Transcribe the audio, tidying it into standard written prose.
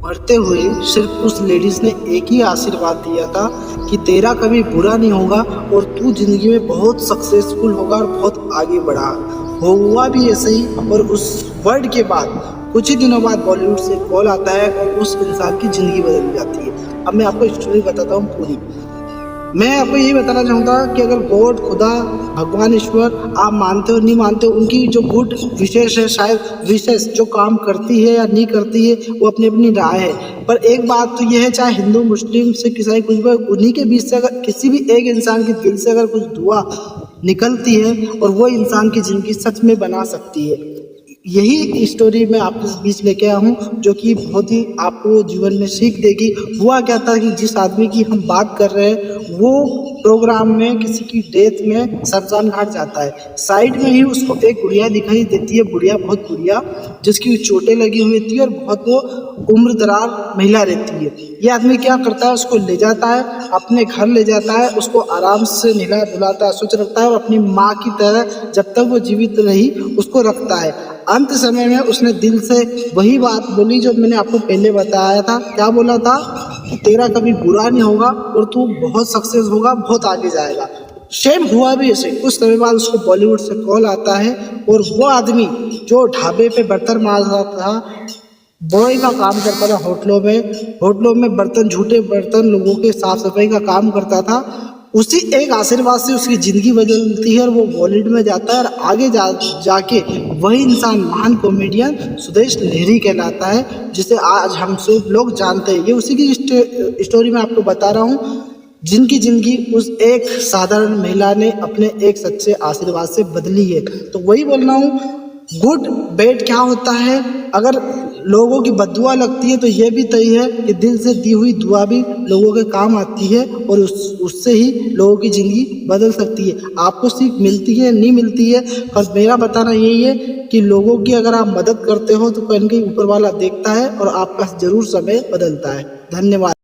बढ़ते हुए सिर्फ उस लेडीज ने एक ही आशीर्वाद दिया था कि तेरा कभी बुरा नहीं होगा और तू जिंदगी में बहुत सक्सेसफुल होगा और बहुत आगे बढ़ा। हुआ भी ऐसे ही। और उस वर्ड के बाद कुछ ही दिनों बाद बॉलीवुड से कॉल आता है और उस इंसान की ज़िंदगी बदल जाती है। अब मैं आपको स्टोरी बताता हूँ पूरी। मैं आपको यही बताना चाहूँगा कि अगर गॉड, खुदा, भगवान, ईश्वर आप मानते हो नहीं मानते हो, उनकी जो गुड विशेष है, शायद विशेष जो काम करती है या नहीं करती है वो अपनी अपनी राय है। पर एक बात तो ये है, चाहे हिंदू, मुस्लिम, सिख, ईसाई कुछ भी, उन्हीं के बीच से अगर किसी भी एक इंसान के दिल से अगर कुछ दुआ निकलती है और वो इंसान की ज़िंदगी सच में बना सकती है। यही स्टोरी मैं आपके बीच लेके आया हूँ जो कि बहुत ही आपको जीवन में सीख देगी। हुआ क्या था कि जिस आदमी की हम बात कर रहे हैं वो प्रोग्राम में किसी की डेथ में शमशान घाट जाता है। साइड में ही उसको एक गुड़िया दिखाई देती है, बुढ़िया, बहुत बुढ़िया, जिसकी चोटें लगी हुई थी और बहुत वो उम्रदराज महिला रहती है। ये आदमी क्या करता है, उसको ले जाता है, अपने घर ले जाता है, उसको आराम से नहला धुलाता है, स्वच्छ रखता है और अपनी माँ की तरह जब तक वो जीवित रही उसको रखता है। अंत समय में उसने दिल से वही बात बोली जो मैंने आपको पहले बताया था। क्या बोला था कि तेरा कभी बुरा नहीं होगा और तू बहुत सक्सेस होगा, बहुत आगे जाएगा। सेम हुआ भी ऐसे। कुछ समय बाद उसको बॉलीवुड से कॉल आता है और वो आदमी जो ढाबे पे बर्तन मारता था, बॉय का काम करता था, होटलों में बर्तन, झूठे बर्तन, लोगों के साफ सफाई का काम करता था, उसी एक आशीर्वाद से उसकी ज़िंदगी बदलती है और वो बॉलीवुड में जाता है और आगे जाके वही इंसान महान कॉमेडियन सुदेश लहरी कहलाता है, जिसे आज हम सब लोग जानते हैं। ये उसी की स्टोरी मैं आपको बता रहा हूँ, जिनकी ज़िंदगी उस एक साधारण महिला ने अपने एक सच्चे आशीर्वाद से बदली है। तो वही बोल रहा हूँ, गुड बैड क्या होता है, अगर लोगों की बद्दुआ लगती है तो ये भी तय है कि दिल से दी हुई दुआ भी लोगों के काम आती है और उससे ही लोगों की ज़िंदगी बदल सकती है। आपको सीख मिलती है नहीं मिलती है, पर मेरा बताना यही है कि लोगों की अगर आप मदद करते हो तो कहीं ना कहीं ऊपर वाला देखता है और आपका ज़रूर समय बदलता है। धन्यवाद।